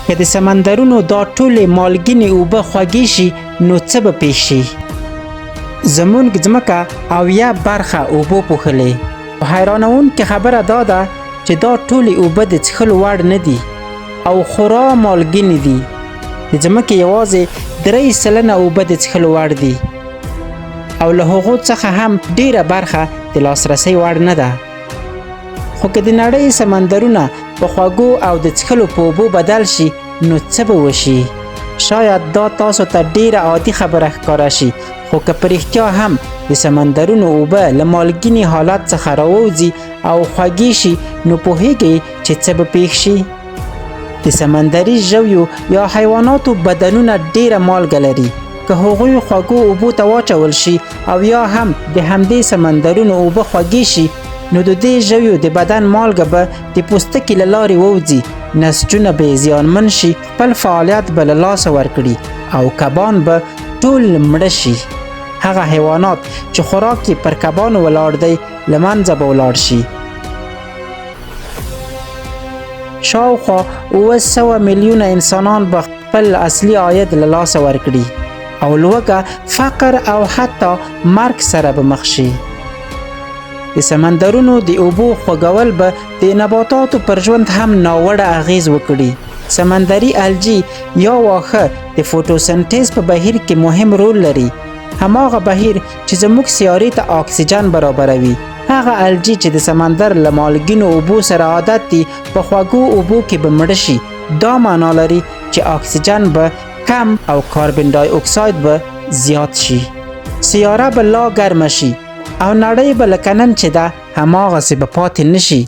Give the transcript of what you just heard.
که د سمندرونو دا ټولې مالګینې اوبه خوږې شي نو څه به پیښ شي؟ زمونږ ځمکه 80% اوبو پوښلې. حیرانوونکې خبره دا ده چې دا ټولې اوبه د څښلو وړ نه دي او خورا مالګینې دي. د ځمکې یوازې 3% اوبه د څښلو وړ دي او له هغو څخه هم ډیره برخه د لاسرسي وړ نه ده. خو که د نړۍ سمندرونه په خوږو او د څښلو په اوبو بدل شي نو څه به وشي؟ شاید دا تاسو ته ډیره عادي خبره ښکاره شي، خو که په رښتیا هم د سمندرونو اوبه له مالګینې حالت څخه راووځي او خوږې شي نو پوهیږئ چې څه به پیښ شي؟ د سمندري ژویو یا حیواناتو بدنونه ډیره مالګه لري. که هغوی خوږو اوبو ته واچول شي او یا هم د همدې سمندرونو اوبه خوږې شي نو د دې ژویو د بدن مالګه به د پوستکي له لارې ووځي، نسجونه به یې زیانمن شي، خپل فعالیت به له لاسه ورکړي او کبان به ټول مړه شي. هغه حیوانات چې خوراک یې پر کبانو ولاړ دی له منځه به ولاړ شي. شاوخوا 700 میلیونه انسانان به خپل اصلي عاید له لاسه ورکړي او لوږه، فقر او حتی مرګ سره به مخ شي. د سمندرونو د اوبو خوږول به د نباتاتو پر ژوند هم ناوړه اغیز وکړي. سمندري الجی یا واښه د فوټوسنټیز په بهیر کې مهم رول لري. هماغه بهیر چې زموږ سیارې ته اکسیجن برابروي. هغه الجی چې د سمندر له مالګینو اوبو سره عادت دي په خوږو اوبو کې به مړه شي. دا معنا لري چې اکسیجن به کم او کاربن ډای اکساید به زیات شي. سیاره به لا ګرمه شي او نړۍ به لکه نن چې ده هماغسې به پاتې نشي.